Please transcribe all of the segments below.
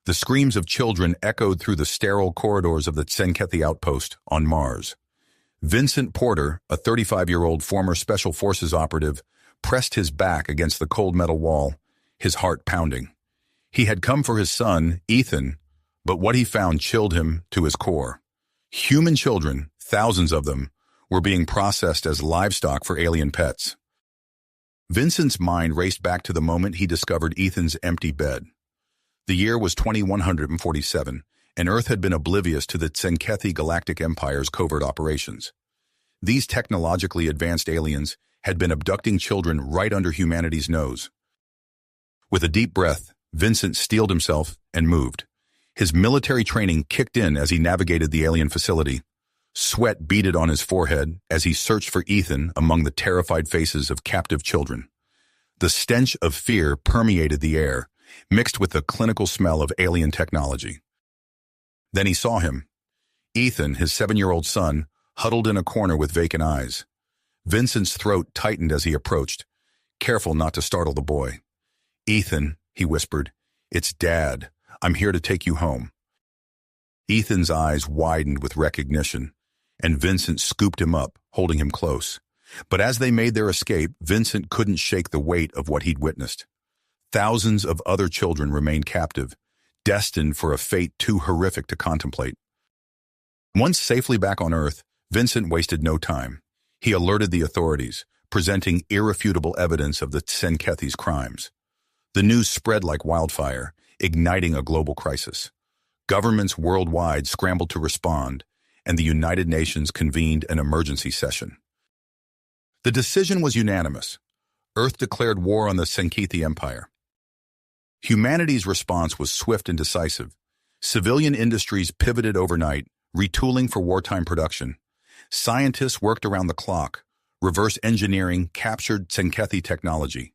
The screams of children echoed through the sterile corridors of the Tzenkethi outpost on Mars. Vincent Porter, a 35-year-old former Special Forces operative, pressed his back against the cold metal wall, his heart pounding. He had come for his son, Ethan, but what he found chilled him to his core. Human children, thousands of them, were being processed as livestock for alien pets. Vincent's mind raced back to the moment he discovered Ethan's empty bed. The year was 2147, and Earth had been oblivious to the Tzenkethi Galactic Empire's covert operations. These technologically advanced aliens had been abducting children right under humanity's nose. With a deep breath, Vincent steeled himself and moved. His military training kicked in as he navigated the alien facility. Sweat beaded on his forehead as he searched for Ethan among the terrified faces of captive children. The stench of fear permeated the air, mixed with the clinical smell of alien technology. Then he saw him. Ethan, his 7-year-old son, huddled in a corner with vacant eyes. Vincent's throat tightened as he approached, careful not to startle the boy. "Ethan," he whispered, "it's Dad. I'm here to take you home." Ethan's eyes widened with recognition, and Vincent scooped him up, holding him close. But as they made their escape, Vincent couldn't shake the weight of what he'd witnessed. Thousands of other children remained captive, destined for a fate too horrific to contemplate. Once safely back on Earth, Vincent wasted no time. He alerted the authorities, presenting irrefutable evidence of the Tzenkethi's crimes. The news spread like wildfire, igniting a global crisis. Governments worldwide scrambled to respond, and the United Nations convened an emergency session. The decision was unanimous. Earth declared war on the Tzenkethi Empire. Humanity's response was swift and decisive. Civilian industries pivoted overnight, retooling for wartime production. Scientists worked around the clock, reverse engineering captured Tzenkethi technology.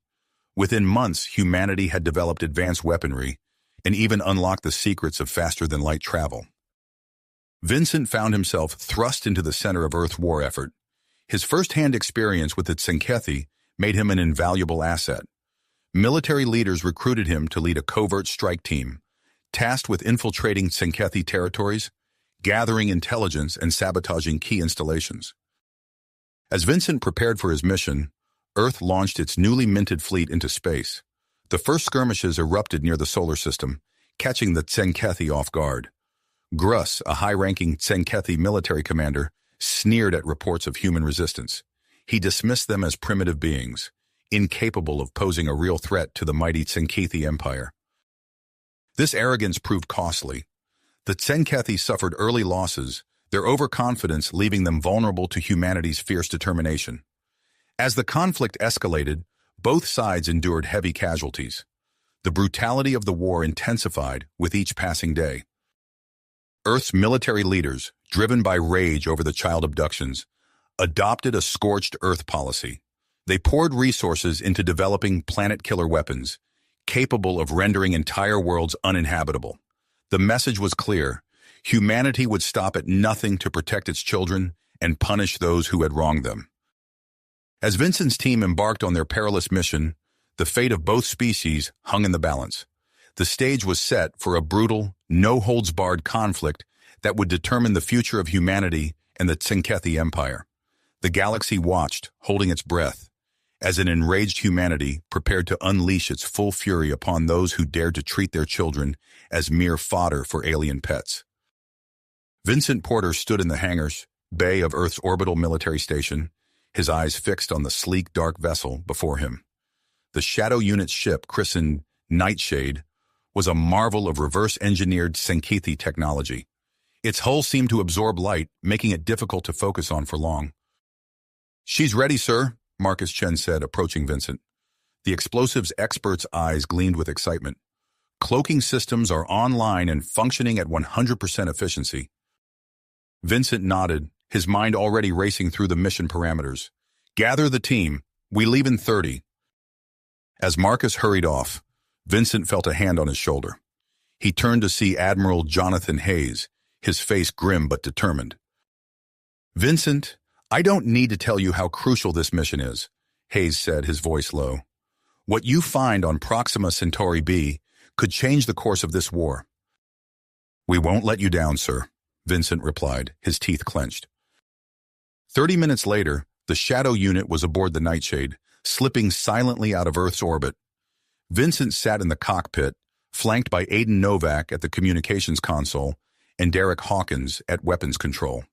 Within months, humanity had developed advanced weaponry and even unlocked the secrets of faster-than-light travel. Vincent found himself thrust into the center of Earth's war effort. His first-hand experience with the Tzenkethi made him an invaluable asset. Military leaders recruited him to lead a covert strike team, tasked with infiltrating Tzenkethi territories, gathering intelligence, and sabotaging key installations. As Vincent prepared for his mission, Earth launched its newly minted fleet into space. The first skirmishes erupted near the solar system, catching the Tzenkethi off guard. Gruss, a high-ranking Tzenkethi military commander, sneered at reports of human resistance. He dismissed them as primitive beings, incapable of posing a real threat to the mighty Tzenkethi Empire. This arrogance proved costly. The Tzenkethi suffered early losses, their overconfidence leaving them vulnerable to humanity's fierce determination. As the conflict escalated, both sides endured heavy casualties. The brutality of the war intensified with each passing day. Earth's military leaders, driven by rage over the child abductions, adopted a scorched Earth policy. They poured resources into developing planet-killer weapons, capable of rendering entire worlds uninhabitable. The message was clear. Humanity would stop at nothing to protect its children and punish those who had wronged them. As Vincent's team embarked on their perilous mission, the fate of both species hung in the balance. The stage was set for a brutal, no-holds-barred conflict that would determine the future of humanity and the Tzenkethi Empire. The galaxy watched, holding its breath, as an enraged humanity prepared to unleash its full fury upon those who dared to treat their children as mere fodder for alien pets. Vincent Porter stood in the hangars bay of Earth's orbital military station, his eyes fixed on the sleek, dark vessel before him. The Shadow Unit's ship, christened Nightshade, was a marvel of reverse-engineered Tzenkethi technology. Its hull seemed to absorb light, making it difficult to focus on for long. "She's ready, sir," Marcus Chen said, approaching Vincent. The explosives expert's eyes gleamed with excitement. "Cloaking systems are online and functioning at 100% efficiency." Vincent nodded, his mind already racing through the mission parameters. "Gather the team. We leave in 30. As Marcus hurried off, Vincent felt a hand on his shoulder. He turned to see Admiral Jonathan Hayes, his face grim but determined. "Vincent, I don't need to tell you how crucial this mission is," Hayes said, his voice low. "What you find on Proxima Centauri B could change the course of this war. "We won't let you down, sir," Vincent replied, his teeth clenched. 30 minutes later, the Shadow unit was aboard the Nightshade, slipping silently out of Earth's orbit. Vincent sat in the cockpit, flanked by Aiden Novak at the communications console and Derek Hawkins at weapons control.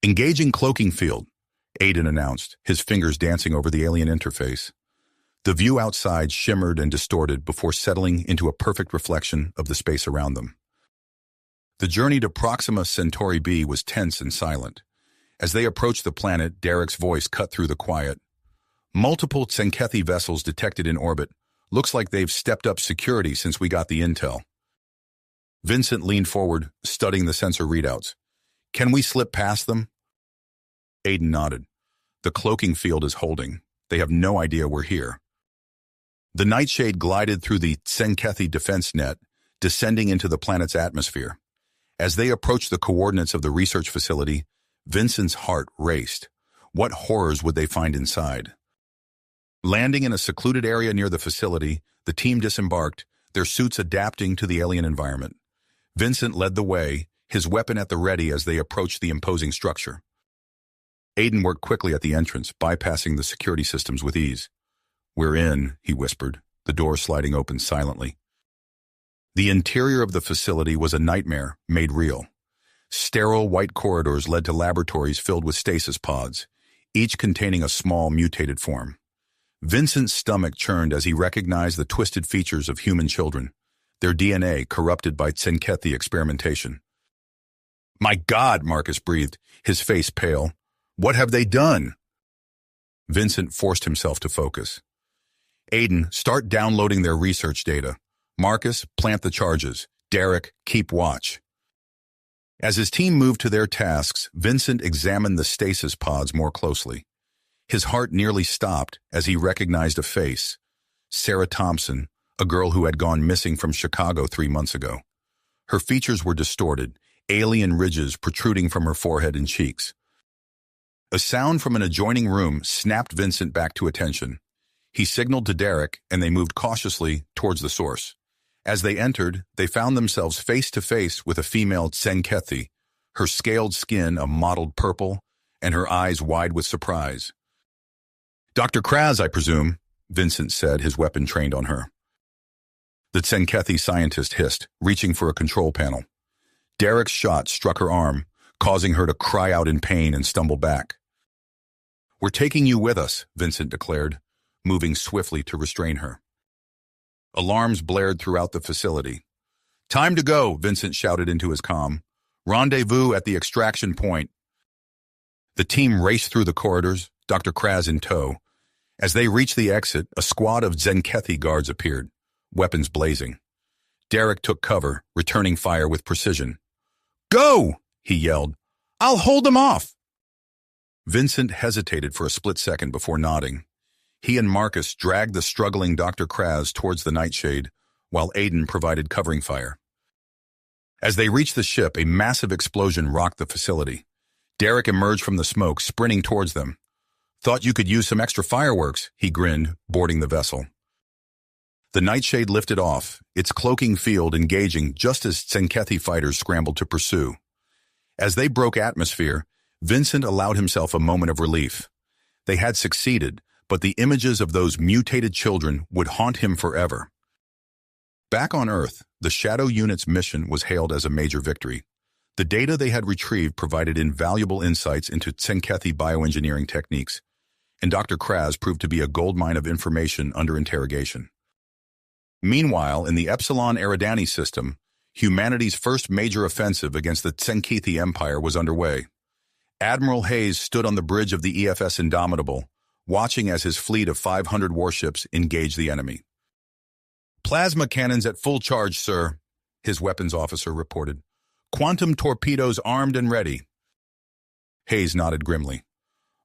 "Engaging cloaking field," Aiden announced, his fingers dancing over the alien interface. The view outside shimmered and distorted before settling into a perfect reflection of the space around them. The journey to Proxima Centauri B was tense and silent. As they approached the planet, Derek's voice cut through the quiet. "Multiple Tsenkethi vessels detected in orbit. Looks like they've stepped up security since we got the intel." Vincent leaned forward, studying the sensor readouts. "Can we slip past them?" Aiden nodded. "The cloaking field is holding. They have no idea we're here." The Nightshade glided through the Tsenkethi defense net, descending into the planet's atmosphere. As they approached the coordinates of the research facility, Vincent's heart raced. What horrors would they find inside? Landing in a secluded area near the facility, the team disembarked, their suits adapting to the alien environment. Vincent led the way, his weapon at the ready as they approached the imposing structure. Aiden worked quickly at the entrance, bypassing the security systems with ease. "We're in," he whispered, the door sliding open silently. The interior of the facility was a nightmare made real. Sterile white corridors led to laboratories filled with stasis pods, each containing a small mutated form. Vincent's stomach churned as he recognized the twisted features of human children, their DNA corrupted by Tsenkethi experimentation. "My God," Marcus breathed, his face pale. "What have they done?" Vincent forced himself to focus. "Aiden, start downloading their research data. Marcus, plant the charges. Derek, keep watch." As his team moved to their tasks, Vincent examined the stasis pods more closely. His heart nearly stopped as he recognized a face. Sarah Thompson, a girl who had gone missing from Chicago 3 months ago. Her features were distorted, alien ridges protruding from her forehead and cheeks. A sound from an adjoining room snapped Vincent back to attention. He signaled to Derek, and they moved cautiously towards the source. As they entered, they found themselves face to face with a female Tsenkethi, her scaled skin a mottled purple, and her eyes wide with surprise. "Dr. Kraz, I presume," Vincent said, his weapon trained on her. The Tsenkethi scientist hissed, reaching for a control panel. Derek's shot struck her arm, causing her to cry out in pain and stumble back. "We're taking you with us," Vincent declared, moving swiftly to restrain her. Alarms blared throughout the facility. "Time to go," Vincent shouted into his comm. "Rendezvous at the extraction point." The team raced through the corridors, Dr. Kraz in tow. As they reached the exit, a squad of Tsenkethi guards appeared, weapons blazing. Derek took cover, returning fire with precision. "Go!" he yelled. "I'll hold them off!" Vincent hesitated for a split second before nodding. He and Marcus dragged the struggling Dr. Kraz towards the Nightshade, while Aiden provided covering fire. As they reached the ship, a massive explosion rocked the facility. Derek emerged from the smoke, sprinting towards them. "Thought you could use some extra fireworks," he grinned, boarding the vessel. The Nightshade lifted off, its cloaking field engaging just as Tsenkethi fighters scrambled to pursue. As they broke atmosphere, Vincent allowed himself a moment of relief. They had succeeded, but the images of those mutated children would haunt him forever. Back on Earth, the Shadow Unit's mission was hailed as a major victory. The data they had retrieved provided invaluable insights into Tsenkethi bioengineering techniques, and Dr. Kraz proved to be a goldmine of information under interrogation. Meanwhile, in the Epsilon Eridani system, humanity's first major offensive against the Tsenkethi Empire was underway. Admiral Hayes stood on the bridge of the EFS Indomitable, watching as his fleet of 500 warships engaged the enemy. "Plasma cannons at full charge, sir," his weapons officer reported. "Quantum torpedoes armed and ready." Hayes nodded grimly.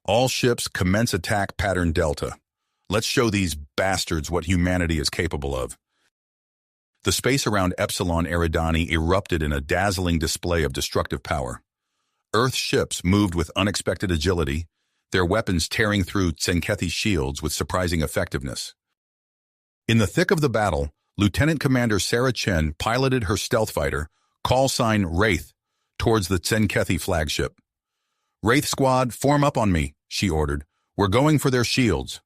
"All ships commence attack pattern Delta. Let's show these bastards what humanity is capable of." The space around Epsilon Eridani erupted in a dazzling display of destructive power. Earth ships moved with unexpected agility, their weapons tearing through Tsenkethi shields with surprising effectiveness. In the thick of the battle, Lieutenant Commander Sarah Chen piloted her stealth fighter, Call sign Wraith, towards the Tsenkethi flagship. Wraith squad, form up on me, she ordered. We're going for their shields.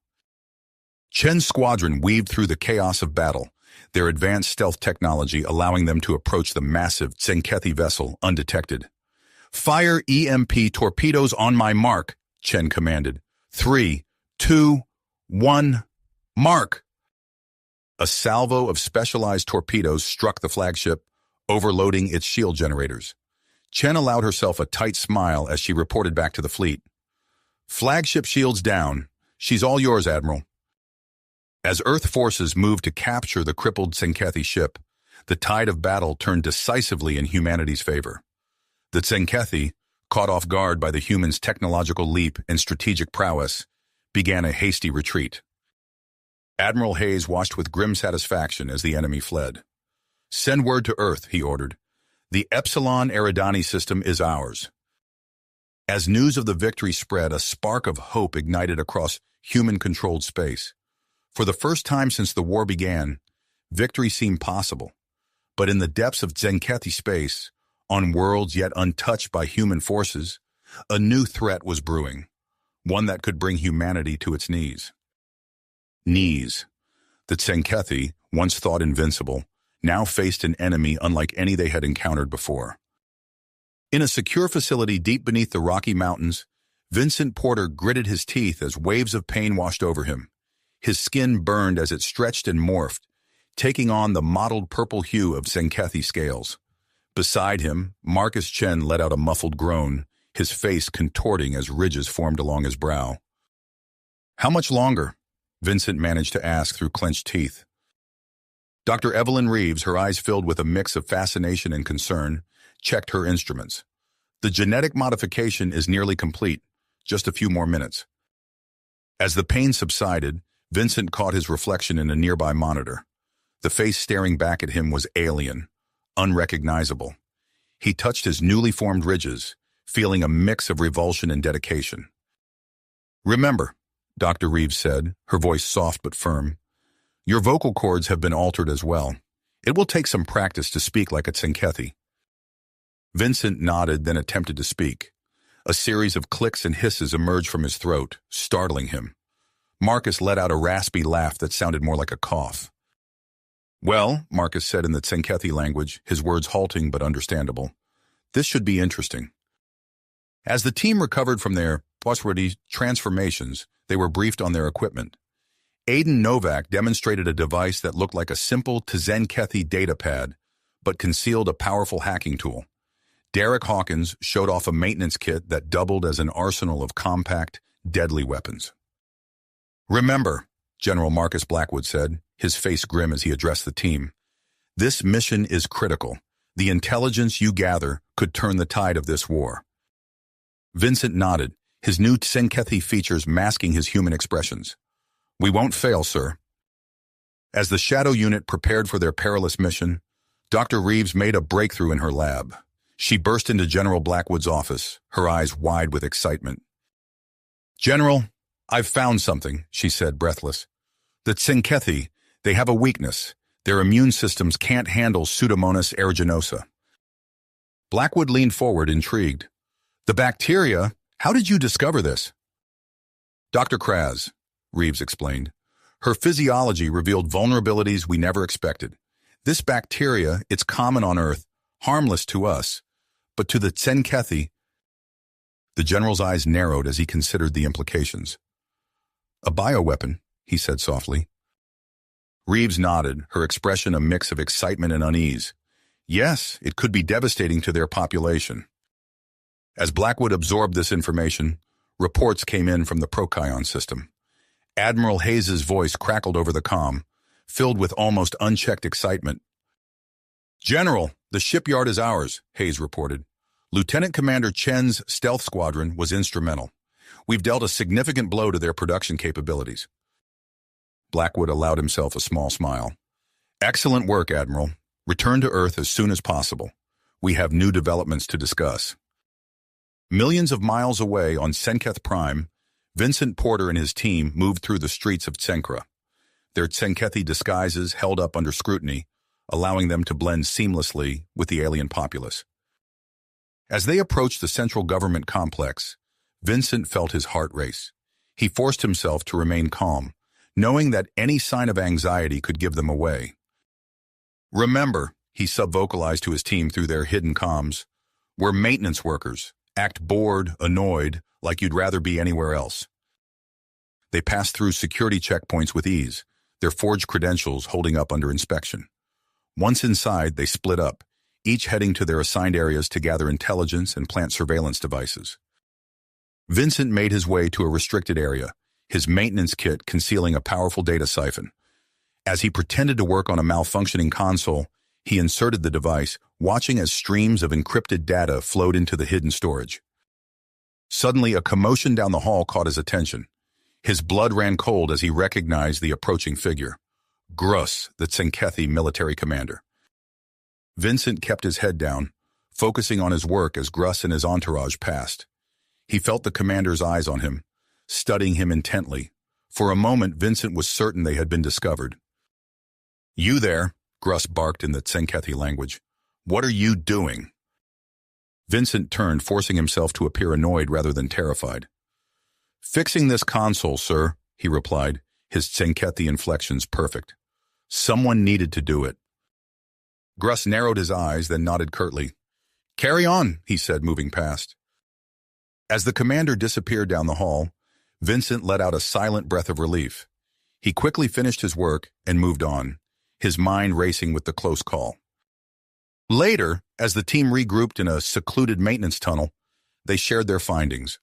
Chen's squadron weaved through the chaos of battle, their advanced stealth technology allowing them to approach the massive Tsenkethi vessel undetected. Fire EMP torpedoes on my mark, Chen commanded. 3, 2, 1, mark! A salvo of specialized torpedoes struck the flagship, overloading its shield generators. Chen allowed herself a tight smile as she reported back to the fleet. Flagship shields down. She's all yours, Admiral. As Earth forces moved to capture the crippled Tsenkethi ship, the tide of battle turned decisively in humanity's favor. The Tsenkethi, caught off guard by the humans' technological leap and strategic prowess, began a hasty retreat. Admiral Hayes watched with grim satisfaction as the enemy fled. Send word to Earth, he ordered. The Epsilon Eridani system is ours. As news of the victory spread, a spark of hope ignited across human-controlled space. For the first time since the war began, victory seemed possible. But in the depths of Tsenkethi space, on worlds yet untouched by human forces, a new threat was brewing, one that could bring humanity to its knees. The Tsenkethi, once thought invincible, now faced an enemy unlike any they had encountered before. In a secure facility deep beneath the Rocky Mountains, Vincent Porter gritted his teeth as waves of pain washed over him. His skin burned as it stretched and morphed, taking on the mottled purple hue of Tsenkethi scales. Beside him, Marcus Chen let out a muffled groan, his face contorting as ridges formed along his brow. How much longer? Vincent managed to ask through clenched teeth. Dr. Evelyn Reeves, her eyes filled with a mix of fascination and concern, checked her instruments. The genetic modification is nearly complete, just a few more minutes. As the pain subsided, Vincent caught his reflection in a nearby monitor. The face staring back at him was alien, unrecognizable. He touched his newly formed ridges, feeling a mix of revulsion and dedication. Remember, Dr. Reeves said, her voice soft but firm, your vocal cords have been altered as well. It will take some practice to speak like a Tsenkethi. Vincent nodded, then attempted to speak. A series of clicks and hisses emerged from his throat, startling him. Marcus let out a raspy laugh that sounded more like a cough. Well, Marcus said in the Tsenkethi language, his words halting but understandable, this should be interesting. As the team recovered from their post-ready transformations, they were briefed on their equipment. Aiden Novak demonstrated a device that looked like a simple Tsenkethi data pad, but concealed a powerful hacking tool. Derek Hawkins showed off a maintenance kit that doubled as an arsenal of compact, deadly weapons. Remember, General Marcus Blackwood said, his face grim as he addressed the team, this mission is critical. The intelligence you gather could turn the tide of this war. Vincent nodded, his new Tsenkethi features masking his human expressions. We won't fail, sir. As the Shadow Unit prepared for their perilous mission, Dr. Reeves made a breakthrough in her lab. She burst into General Blackwood's office, her eyes wide with excitement. General, I've found something, she said, breathless. The Tsenkethi, they have a weakness. Their immune systems can't handle Pseudomonas aeruginosa. Blackwood leaned forward, intrigued. The bacteria? How did you discover this? Dr. Kraz, Reeves explained. Her physiology revealed vulnerabilities we never expected. This bacteria, it's common on Earth, harmless to us, but to the Tsenkethi. The general's eyes narrowed as he considered the implications. A bioweapon, he said softly. Reeves nodded, her expression a mix of excitement and unease. Yes, it could be devastating to their population. As Blackwood absorbed this information, reports came in from the Procyon system. Admiral Hayes's voice crackled over the comm, filled with almost unchecked excitement. General, the shipyard is ours, Hayes reported. Lieutenant Commander Chen's stealth squadron was instrumental. We've dealt a significant blow to their production capabilities. Blackwood allowed himself a small smile. Excellent work, Admiral. Return to Earth as soon as possible. We have new developments to discuss. Millions of miles away on Tsenketh Prime, Vincent Porter and his team moved through the streets of Tsenkra. Their Tsenkethi disguises held up under scrutiny, allowing them to blend seamlessly with the alien populace. As they approached the central government complex, Vincent felt his heart race. He forced himself to remain calm, knowing that any sign of anxiety could give them away. "Remember," he subvocalized to his team through their hidden comms, "we're maintenance workers. Act bored, annoyed, like you'd rather be anywhere else." They passed through security checkpoints with ease, their forged credentials holding up under inspection. Once inside, they split up, each heading to their assigned areas to gather intelligence and plant surveillance devices. Vincent made his way to a restricted area, his maintenance kit concealing a powerful data siphon. As he pretended to work on a malfunctioning console, he inserted the device, watching as streams of encrypted data flowed into the hidden storage. Suddenly, a commotion down the hall caught his attention. His blood ran cold as he recognized the approaching figure, Gruss, the Tsenkethi military commander. Vincent kept his head down, focusing on his work as Gruss and his entourage passed. He felt the commander's eyes on him, studying him intently. For a moment, Vincent was certain they had been discovered. "You there," Gruss barked in the Tsenkethi language. "What are you doing?" Vincent turned, forcing himself to appear annoyed rather than terrified. "Fixing this console, sir," he replied, his Tsenkethi inflections perfect. "Someone needed to do it." Gruss narrowed his eyes, then nodded curtly. "Carry on," he said, moving past. As the commander disappeared down the hall, Vincent let out a silent breath of relief. He quickly finished his work and moved on, his mind racing with the close call. Later, as the team regrouped in a secluded maintenance tunnel, they shared their findings.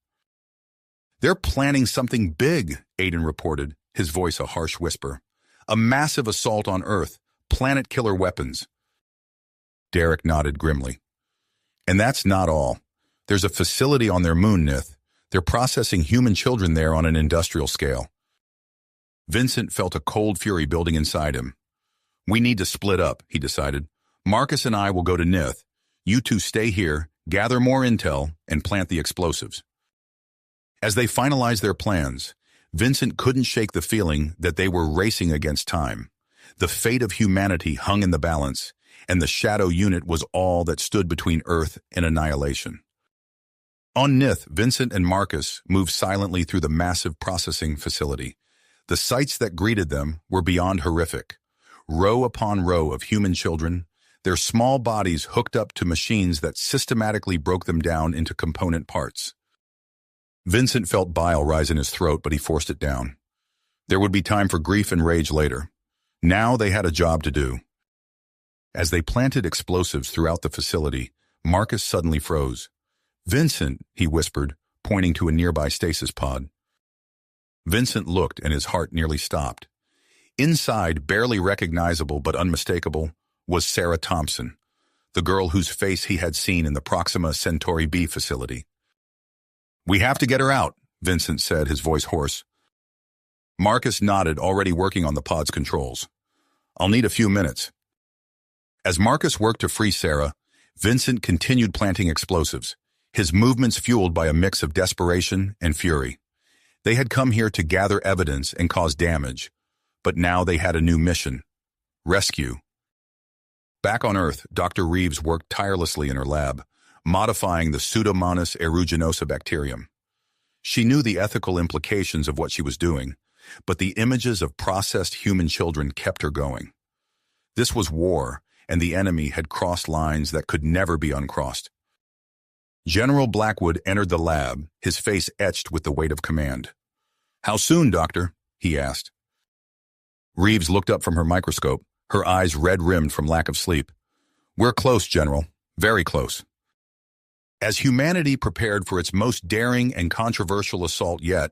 "They're planning something big," Aiden reported, his voice a harsh whisper. "A massive assault on Earth, planet-killer weapons." Derek nodded grimly. "And that's not all. There's a facility on their moon, Nith. They're processing human children there on an industrial scale." Vincent felt a cold fury building inside him. "We need to split up," he decided. "Marcus and I will go to Nith. You two stay here, gather more intel, and plant the explosives." As they finalized their plans, Vincent couldn't shake the feeling that they were racing against time. The fate of humanity hung in the balance, and the Shadow Unit was all that stood between Earth and annihilation. On Nith, Vincent and Marcus moved silently through the massive processing facility. The sights that greeted them were beyond horrific. Row upon row of human children, their small bodies hooked up to machines that systematically broke them down into component parts. Vincent felt bile rise in his throat, but he forced it down. There would be time for grief and rage later. Now they had a job to do. As they planted explosives throughout the facility, Marcus suddenly froze. "Vincent," he whispered, pointing to a nearby stasis pod. Vincent looked and his heart nearly stopped. Inside, barely recognizable but unmistakable, was Sarah Thompson, the girl whose face he had seen in the Proxima Centauri B facility. "We have to get her out," Vincent said, his voice hoarse. Marcus nodded, already working on the pod's controls. "I'll need a few minutes." As Marcus worked to free Sarah, Vincent continued planting explosives, his movements fueled by a mix of desperation and fury. They had come here to gather evidence and cause damage, but now they had a new mission: rescue. Back on Earth, Dr. Reeves worked tirelessly in her lab, modifying the Pseudomonas aeruginosa bacterium. She knew the ethical implications of what she was doing, but the images of processed human children kept her going. This was war, and the enemy had crossed lines that could never be uncrossed. General Blackwood entered the lab, his face etched with the weight of command. "How soon, Doctor?" he asked. Reeves looked up from her microscope, her eyes red-rimmed from lack of sleep. "We're close, General. Very close." As humanity prepared for its most daring and controversial assault yet,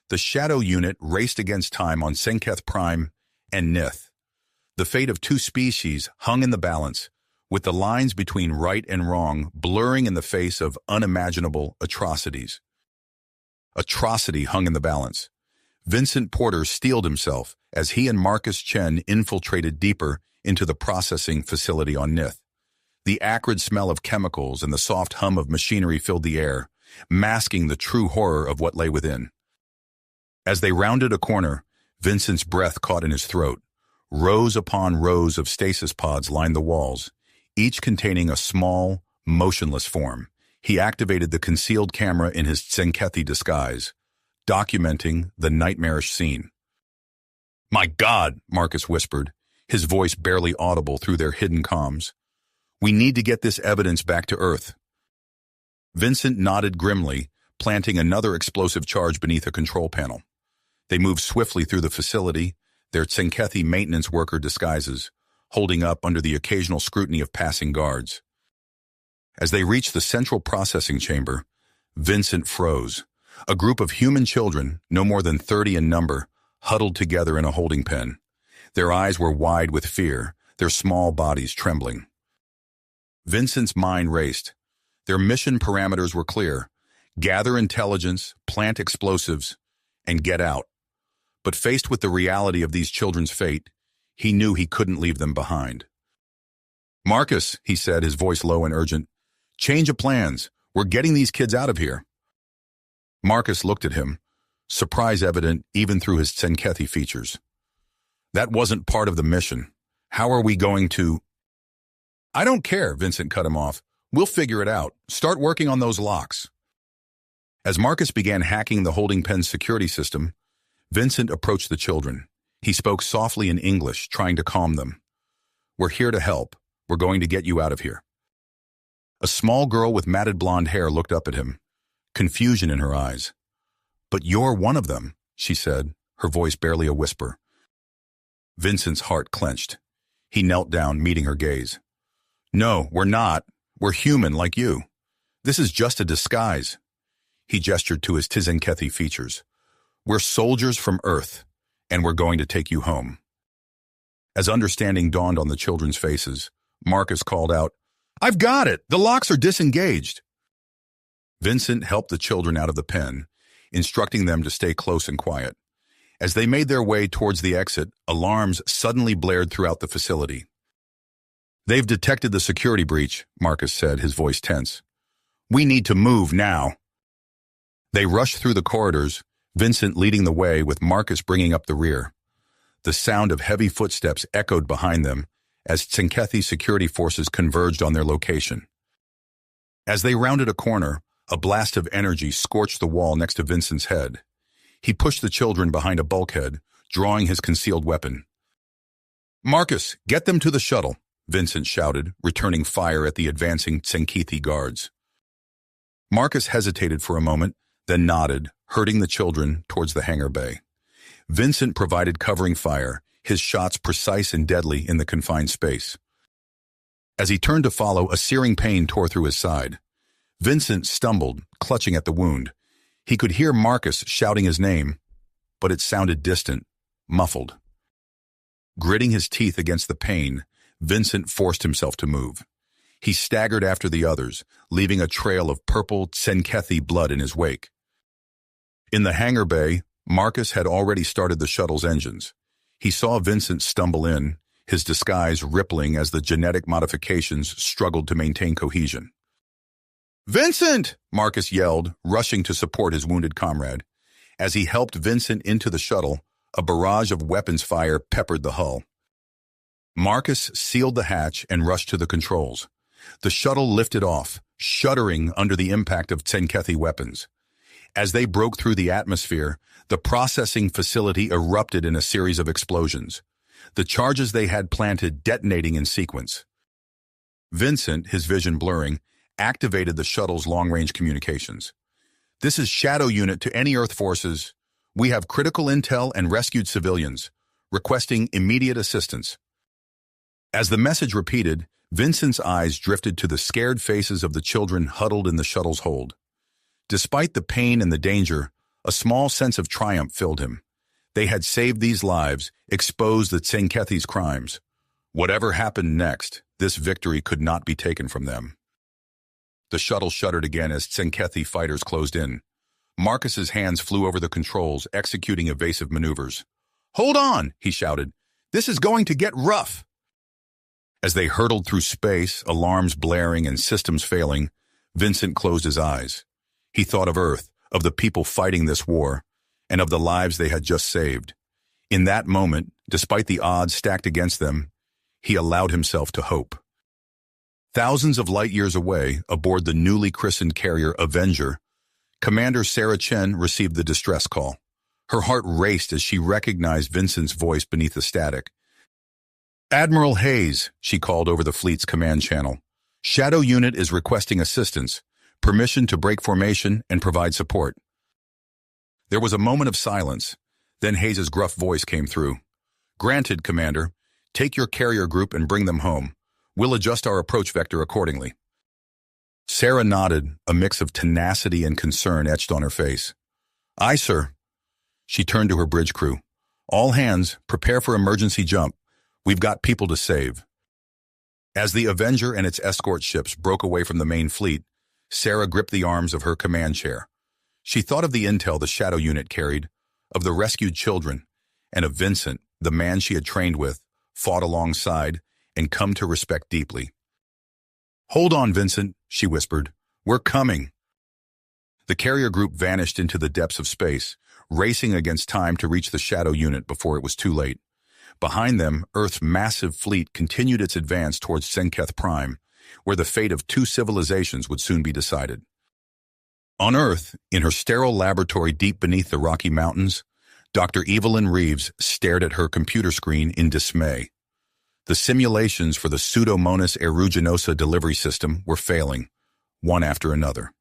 the Shadow Unit raced against time on Tsenketh Prime and Nith. The fate of two species hung in the balance, with the lines between right and wrong blurring in the face of unimaginable atrocities. Atrocity hung in the balance. Vincent Porter steeled himself as he and Marcus Chen infiltrated deeper into the processing facility on Nith. The acrid smell of chemicals and the soft hum of machinery filled the air, masking the true horror of what lay within. As they rounded a corner, Vincent's breath caught in his throat. Rows upon rows of stasis pods lined the walls, each containing a small, motionless form. He activated the concealed camera in his Tsenkethi disguise, documenting the nightmarish scene. "My God," Marcus whispered, his voice barely audible through their hidden comms. "We need to get this evidence back to Earth." Vincent nodded grimly, planting another explosive charge beneath a control panel. They moved swiftly through the facility, their Tsenkethi maintenance worker disguises, holding up under the occasional scrutiny of passing guards. As they reached the central processing chamber, Vincent froze. A group of human children, no more than 30 in number, huddled together in a holding pen. Their eyes were wide with fear, their small bodies trembling. Vincent's mind raced. Their mission parameters were clear: gather intelligence, plant explosives, and get out. But faced with the reality of these children's fate, he knew he couldn't leave them behind. "Marcus," he said, his voice low and urgent, "change of plans. We're getting these kids out of here." Marcus looked at him, surprise evident even through his Tsenkethi features. "That wasn't part of the mission. How are we going to—" "I don't care," Vincent cut him off. "We'll figure it out. Start working on those locks." As Marcus began hacking the holding pen's security system, Vincent approached the children. He spoke softly in English, trying to calm them. "We're here to help. We're going to get you out of here." A small girl with matted blonde hair looked up at him, confusion in her eyes. "But you're one of them," she said, her voice barely a whisper. Vincent's heart clenched. He knelt down, meeting her gaze. "No, we're not. We're human like you. This is just a disguise." He gestured to his Tsenkethi features. "We're soldiers from Earth, and we're going to take you home." As understanding dawned on the children's faces, Marcus called out, "I've got it! The locks are disengaged!" Vincent helped the children out of the pen, instructing them to stay close and quiet. As they made their way towards the exit, alarms suddenly blared throughout the facility. "They've detected the security breach," Marcus said, his voice tense. "We need to move now." They rushed through the corridors, Vincent leading the way with Marcus bringing up the rear. The sound of heavy footsteps echoed behind them as Tsenkethi security forces converged on their location. As they rounded a corner, a blast of energy scorched the wall next to Vincent's head. He pushed the children behind a bulkhead, drawing his concealed weapon. "Marcus, get them to the shuttle," Vincent shouted, returning fire at the advancing Tsenkethi guards. Marcus hesitated for a moment, then nodded, herding the children towards the hangar bay. Vincent provided covering fire, his shots precise and deadly in the confined space. As he turned to follow, a searing pain tore through his side. Vincent stumbled, clutching at the wound. He could hear Marcus shouting his name, but it sounded distant, muffled. Gritting his teeth against the pain, Vincent forced himself to move. He staggered after the others, leaving a trail of purple Tsenkethi blood in his wake. In the hangar bay, Marcus had already started the shuttle's engines. He saw Vincent stumble in, his disguise rippling as the genetic modifications struggled to maintain cohesion. "Vincent!" Marcus yelled, rushing to support his wounded comrade. As he helped Vincent into the shuttle, a barrage of weapons fire peppered the hull. Marcus sealed the hatch and rushed to the controls. The shuttle lifted off, shuddering under the impact of Tsenkethi weapons. As they broke through the atmosphere, the processing facility erupted in a series of explosions, the charges they had planted detonating in sequence. Vincent, his vision blurring, activated the shuttle's long-range communications. "This is Shadow Unit to any Earth forces. We have critical intel and rescued civilians, requesting immediate assistance." As the message repeated, Vincent's eyes drifted to the scared faces of the children huddled in the shuttle's hold. Despite the pain and the danger, a small sense of triumph filled him. They had saved these lives, exposed the Tsenkethi's crimes. Whatever happened next, this victory could not be taken from them. The shuttle shuddered again as Tsenkethi fighters closed in. Marcus's hands flew over the controls, executing evasive maneuvers. "Hold on," he shouted. "This is going to get rough." As they hurtled through space, alarms blaring and systems failing, Vincent closed his eyes. He thought of Earth, of the people fighting this war, and of the lives they had just saved. In that moment, despite the odds stacked against them, he allowed himself to hope. Thousands of light years away, aboard the newly christened carrier Avenger, Commander Sarah Chen received the distress call. Her heart raced as she recognized Vincent's voice beneath the static. "Admiral Hayes," she called over the fleet's command channel. "Shadow Unit is requesting assistance, permission to break formation and provide support." There was a moment of silence. Then Hayes' gruff voice came through. "Granted, Commander. Take your carrier group and bring them home. We'll adjust our approach vector accordingly." Sarah nodded, a mix of tenacity and concern etched on her face. "Aye, sir." She turned to her bridge crew. "All hands, prepare for emergency jump. We've got people to save." As the Avenger and its escort ships broke away from the main fleet, Sarah gripped the arms of her command chair. She thought of the intel the Shadow Unit carried, of the rescued children, and of Vincent, the man she had trained with, fought alongside, and come to respect deeply. "Hold on, Vincent," she whispered. "We're coming." The carrier group vanished into the depths of space, racing against time to reach the Shadow Unit before it was too late. Behind them, Earth's massive fleet continued its advance towards Senketh Prime, where the fate of two civilizations would soon be decided. On Earth, in her sterile laboratory deep beneath the Rocky Mountains, Dr. Evelyn Reeves stared at her computer screen in dismay. The simulations for the Pseudomonas aeruginosa delivery system were failing, one after another.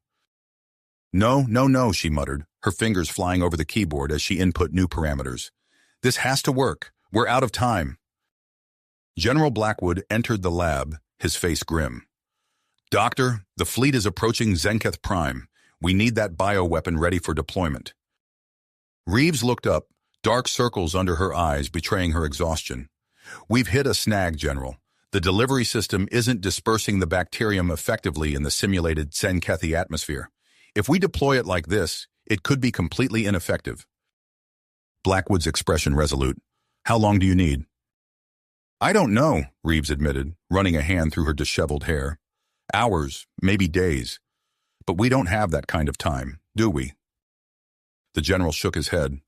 No, she muttered, her fingers flying over the keyboard as she input new parameters. "This has to work. We're out of time." General Blackwood entered the lab, his face grim. "Doctor, the fleet is approaching Senketh Prime. We need that bioweapon ready for deployment." Reeves looked up, dark circles under her eyes betraying her exhaustion. "We've hit a snag, General. The delivery system isn't dispersing the bacterium effectively in the simulated Senkethi atmosphere. If we deploy it like this, it could be completely ineffective." Blackwood's expression resolute. "How long do you need?" "I don't know," Reeves admitted, running a hand through her disheveled hair. "Hours, maybe days. But we don't have that kind of time, do we?" The general shook his head.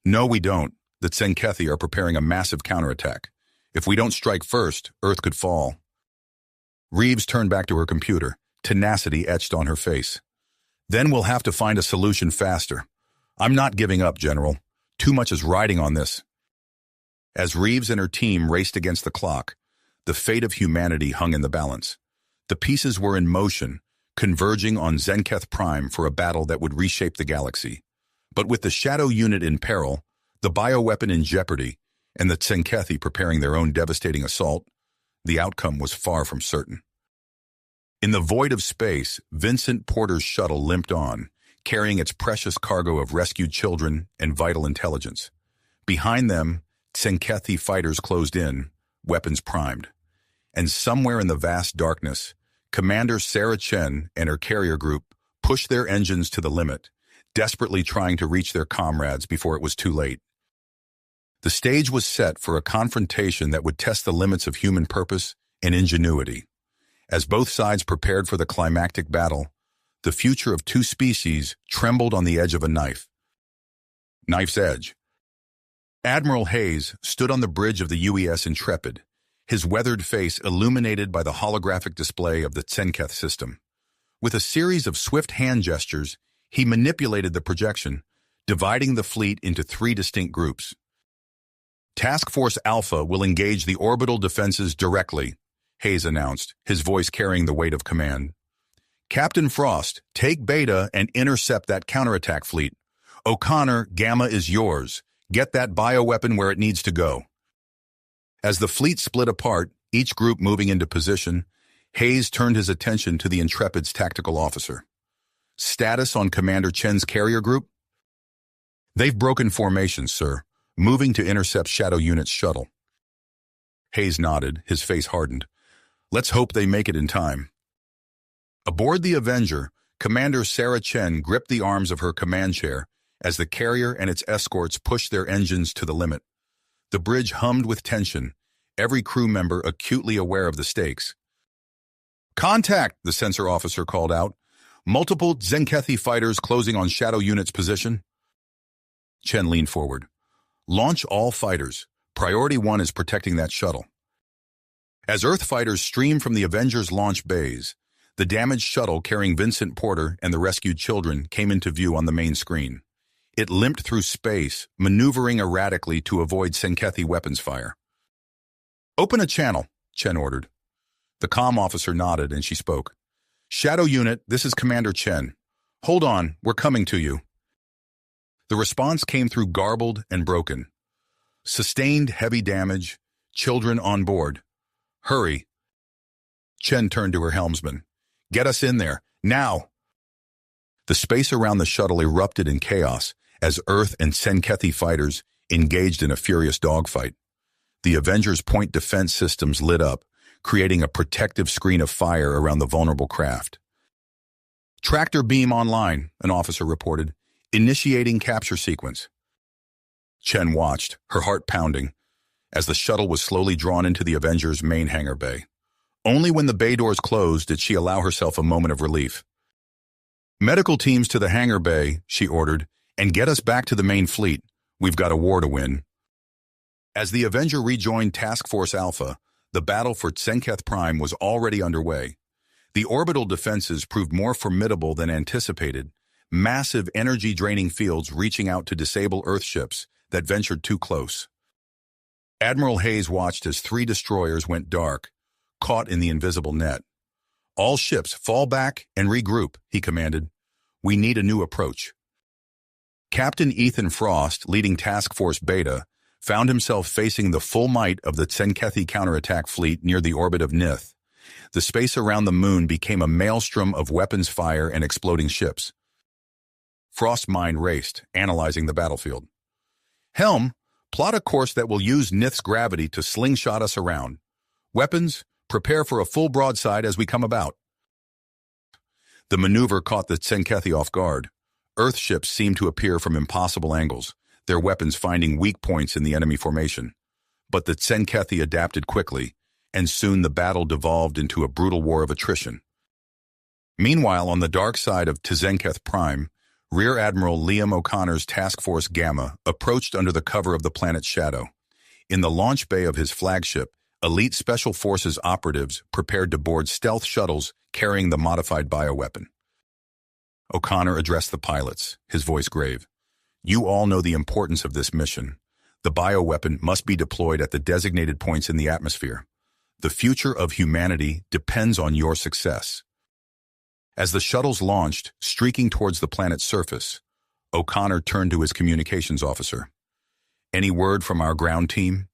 "No, we don't. The Senkethi are preparing a massive counterattack. If we don't strike first, Earth could fall." Reeves turned back to her computer, tenacity etched on her face. "Then we'll have to find a solution faster. I'm not giving up, General. Too much is riding on this." As Reeves and her team raced against the clock, the fate of humanity hung in the balance. The pieces were in motion, converging on Senketh Prime for a battle that would reshape the galaxy. But with the Shadow Unit in peril, the bioweapon in jeopardy, and the Senkethi preparing their own devastating assault, the outcome was far from certain. In the void of space, Vincent Porter's shuttle limped on, carrying its precious cargo of rescued children and vital intelligence. Behind them, Senkethi fighters closed in, weapons primed. And somewhere in the vast darkness, Commander Sarah Chen and her carrier group pushed their engines to the limit, desperately trying to reach their comrades before it was too late. The stage was set for a confrontation that would test the limits of human purpose and ingenuity. As both sides prepared for the climactic battle, the future of two species trembled on the edge of a knife's edge. Admiral Hayes stood on the bridge of the UES Intrepid, his weathered face illuminated by the holographic display of the Senketh system. With a series of swift hand gestures, he manipulated the projection, dividing the fleet into three distinct groups. "Task Force Alpha will engage the orbital defenses directly," Hayes announced, his voice carrying the weight of command. "Captain Frost, take Beta and intercept that counterattack fleet. O'Connor, Gamma is yours. Get that bioweapon where it needs to go." As the fleet split apart, each group moving into position, Hayes turned his attention to the Intrepid's tactical officer. "Status on Commander Chen's carrier group?" "They've broken formation, sir, moving to intercept Shadow Unit's shuttle." Hayes nodded, his face hardened. "Let's hope they make it in time." Aboard the Avenger, Commander Sarah Chen gripped the arms of her command chair as the carrier and its escorts pushed their engines to the limit. The bridge hummed with tension, every crew member acutely aware of the stakes. "Contact," the sensor officer called out. "Multiple Senkethi fighters closing on Shadow Unit's position." Chen leaned forward. Launch all fighters. Priority 1 is protecting that shuttle. As Earth fighters stream from the Avengers launch bays, the damaged shuttle carrying Vincent Porter and the rescued children came into view on the main screen. It limped through space, maneuvering erratically to avoid Tzenkethi weapons fire. "Open a channel," Chen ordered. The comm officer nodded and she spoke. "Shadow Unit, this is Commander Chen. Hold on, we're coming to you." The response came through garbled and broken. "Sustained heavy damage. Children on board. Hurry." Chen turned to her helmsman. "Get us in there, now!" The space around the shuttle erupted in chaos as Earth and Tzenkethi fighters engaged in a furious dogfight. The Avengers' point defense systems lit up, creating a protective screen of fire around the vulnerable craft. "Tractor beam online," an officer reported. "Initiating capture sequence." Chen watched, her heart pounding, as the shuttle was slowly drawn into the Avengers' main hangar bay. Only when the bay doors closed did she allow herself a moment of relief. "Medical teams to the hangar bay," she ordered, "and get us back to the main fleet. We've got a war to win." As the Avenger rejoined Task Force Alpha, the battle for Tzenketh Prime was already underway. The orbital defenses proved more formidable than anticipated, massive energy-draining fields reaching out to disable Earth ships that ventured too close. Admiral Hayes watched as 3 destroyers went dark, caught in the invisible net. "All ships fall back and regroup," he commanded. "We need a new approach." Captain Ethan Frost, leading Task Force Beta, found himself facing the full might of the Tzenkethi counterattack fleet near the orbit of Nith. The space around the moon became a maelstrom of weapons fire and exploding ships. Frost's mind raced, analyzing the battlefield. "Helm, plot a course that will use Nith's gravity to slingshot us around. Weapons, prepare for a full broadside as we come about." The maneuver caught the Tzenkethi off guard. Earth ships seemed to appear from impossible angles, their weapons finding weak points in the enemy formation. But the Tzenkethi adapted quickly, and soon the battle devolved into a brutal war of attrition. Meanwhile, on the dark side of Tzenketh Prime, Rear Admiral Liam O'Connor's Task Force Gamma approached under the cover of the planet's shadow. In the launch bay of his flagship, elite Special Forces operatives prepared to board stealth shuttles carrying the modified bioweapon. O'Connor addressed the pilots, his voice grave. "You all know the importance of this mission. The bioweapon must be deployed at the designated points in the atmosphere. The future of humanity depends on your success." As the shuttles launched, streaking towards the planet's surface, O'Connor turned to his communications officer. "Any word from our ground team?"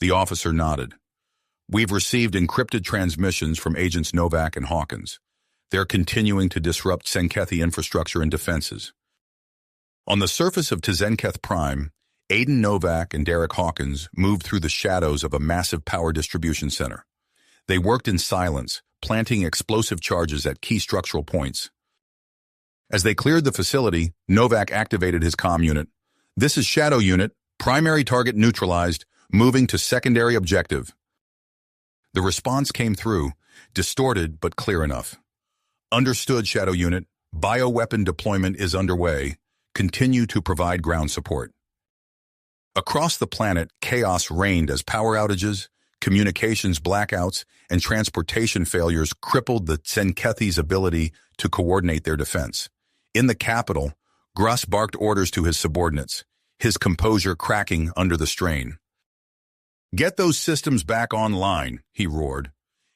The officer nodded. "We've received encrypted transmissions from Agents Novak and Hawkins. They're continuing to disrupt Tzenkethi infrastructure and defenses." On the surface of Tzenketh Prime, Aiden Novak and Derek Hawkins moved through the shadows of a massive power distribution center. They worked in silence, planting explosive charges at key structural points. As they cleared the facility, Novak activated his comm unit. "This is Shadow Unit, primary target neutralized, moving to secondary objective." The response came through, distorted but clear enough. "Understood, Shadow Unit. Bioweapon deployment is underway. Continue to provide ground support." Across the planet, chaos reigned as power outages, communications blackouts, and transportation failures crippled the Tzenkethi's ability to coordinate their defense. In the capital, Gruss barked orders to his subordinates, his composure cracking under the strain. "Get those systems back online," he roared.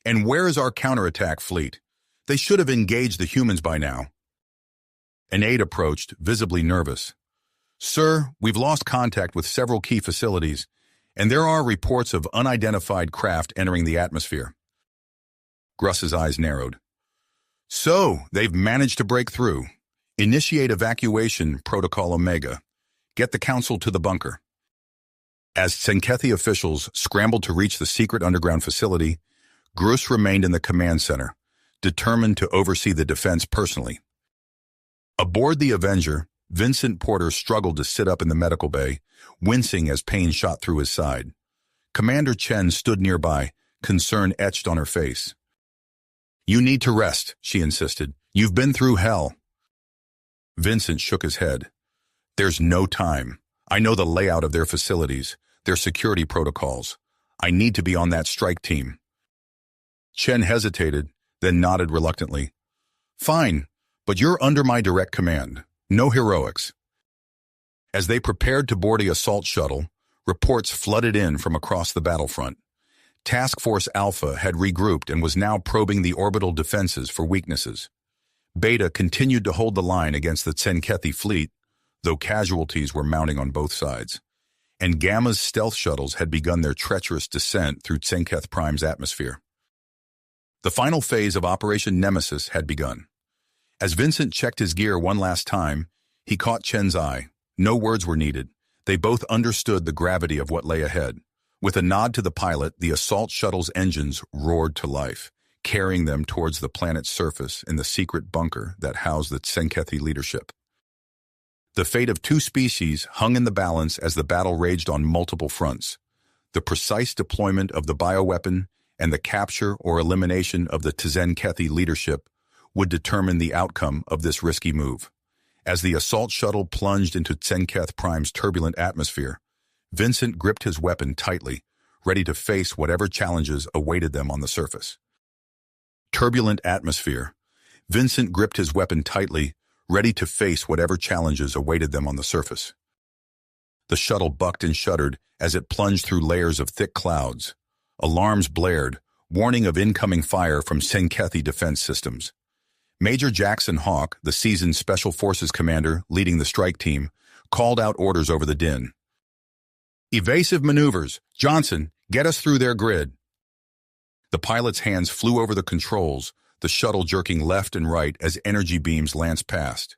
"And where is our counterattack fleet? They should have engaged the humans by now." An aide approached, visibly nervous. "Sir, we've lost contact with several key facilities, and there are reports of unidentified craft entering the atmosphere." Gruss's eyes narrowed. "So, they've managed to break through. Initiate evacuation, Protocol Omega. Get the Council to the bunker." As Tzenkethi officials scrambled to reach the secret underground facility, Gruss remained in the command center, determined to oversee the defense personally. Aboard the Avenger, Vincent Porter struggled to sit up in the medical bay, wincing as pain shot through his side. Commander Chen stood nearby, concern etched on her face. "You need to rest," she insisted. "You've been through hell." Vincent shook his head. "There's no time. I know the layout of their facilities, their security protocols. I need to be on that strike team. Chen hesitated, then nodded reluctantly. Fine, but you're under my direct command. No heroics. As they prepared to board the assault shuttle, reports flooded in from across the battlefront. Task Force Alpha had regrouped and was now probing the orbital defenses for weaknesses. Beta continued to hold the line against the Tzenkethi fleet, though casualties were mounting on both sides. And Gamma's stealth shuttles had begun their treacherous descent through Tzenketh Prime's atmosphere. The final phase of Operation Nemesis had begun. As Vincent checked his gear one last time, he caught Chen's eye. No words were needed. They both understood the gravity of what lay ahead. With a nod to the pilot, the assault shuttle's engines roared to life, carrying them towards the planet's surface in the secret bunker that housed the Tzenkethi leadership. The fate of two species hung in the balance as the battle raged on multiple fronts. The precise deployment of the bioweapon and the capture or elimination of the Tzenkethi leadership would determine the outcome of this risky move. As the assault shuttle plunged into Tzenketh Prime's turbulent atmosphere, Vincent gripped his weapon tightly, ready to face whatever challenges awaited them on the surface. Turbulent atmosphere. Vincent gripped his weapon tightly, ready to face whatever challenges awaited them on the surface. The shuttle bucked and shuddered as it plunged through layers of thick clouds. Alarms blared, warning of incoming fire from Tzenkethi defense systems. Major Jackson Hawk, the seasoned Special Forces commander leading the strike team, called out orders over the din. Evasive maneuvers. Johnson, get us through their grid. The pilot's hands flew over the controls, the shuttle jerking left and right as energy beams lanced past.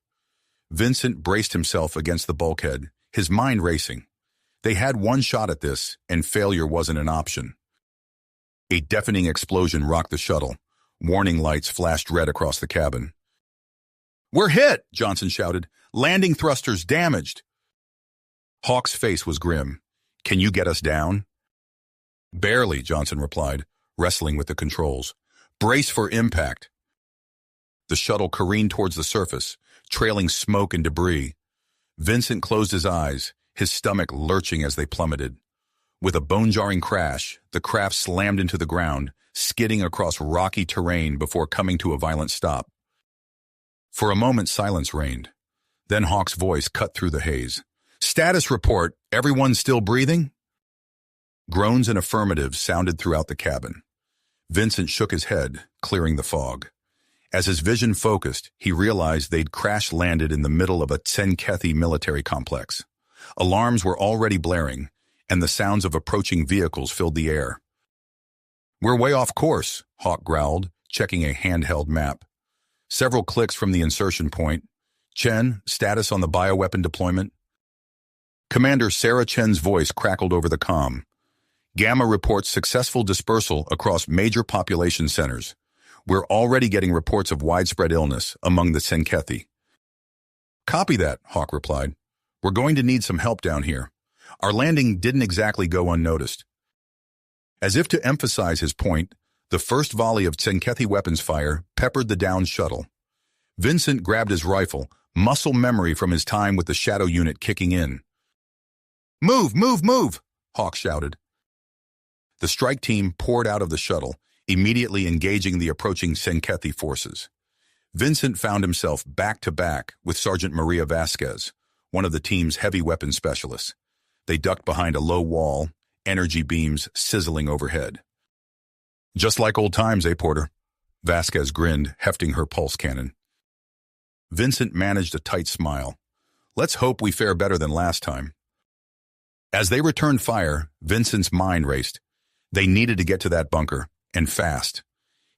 Vincent braced himself against the bulkhead, his mind racing. They had one shot at this, and failure wasn't an option. A deafening explosion rocked the shuttle. Warning lights flashed red across the cabin. "We're hit!" Johnson shouted. "Landing thrusters damaged!" Hawk's face was grim. "Can you get us down?" "Barely," Johnson replied, wrestling with the controls. "Brace for impact." The shuttle careened towards the surface, trailing smoke and debris. Vincent closed his eyes, his stomach lurching as they plummeted. With a bone-jarring crash, the craft slammed into the ground, skidding across rocky terrain before coming to a violent stop. For a moment, silence reigned. Then Hawk's voice cut through the haze. "Status report. Everyone still breathing?" Groans and affirmatives sounded throughout the cabin. Vincent shook his head, clearing the fog. As his vision focused, he realized they'd crash-landed in the middle of a Tzenkethi military complex. Alarms were already blaring, and the sounds of approaching vehicles filled the air. "We're way off course," Hawk growled, checking a handheld map. Several clicks from the insertion point. "Chen, status on the bioweapon deployment?" Commander Sarah Chen's voice crackled over the comm. "Gamma reports successful dispersal across major population centers. We're already getting reports of widespread illness among the Tzenkethi." "Copy that," Hawk replied. "We're going to need some help down here. Our landing didn't exactly go unnoticed." As if to emphasize his point, the first volley of Tzenkethi weapons fire peppered the downed shuttle. Vincent grabbed his rifle, muscle memory from his time with the Shadow unit kicking in. "Move, move, move!" Hawk shouted. The strike team poured out of the shuttle, immediately engaging the approaching Tzenkethi forces. Vincent found himself back-to-back with Sergeant Maria Vasquez, one of the team's heavy weapons specialists. They ducked behind a low wall, energy beams sizzling overhead. "Just like old times, eh, Porter?" Vasquez grinned, hefting her pulse cannon. Vincent managed a tight smile. "Let's hope we fare better than last time." As they returned fire, Vincent's mind raced. They needed to get to that bunker, and fast.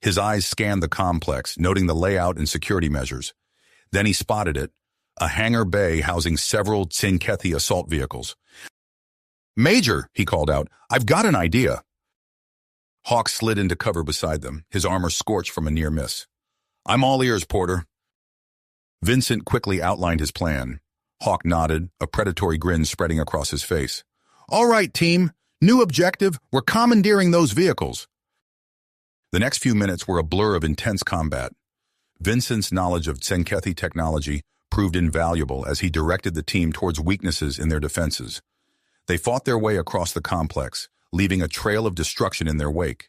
His eyes scanned the complex, noting the layout and security measures. Then he spotted it, a hangar bay housing several Tzenkethi assault vehicles. "Major," he called out, "I've got an idea." Hawk slid into cover beside them, his armor scorched from a near miss. "I'm all ears, Porter." Vincent quickly outlined his plan. Hawk nodded, a predatory grin spreading across his face. "All right, team. New objective. We're commandeering those vehicles." The next few minutes were a blur of intense combat. Vincent's knowledge of Tzenkethi technology proved invaluable as he directed the team towards weaknesses in their defenses. They fought their way across the complex, leaving a trail of destruction in their wake.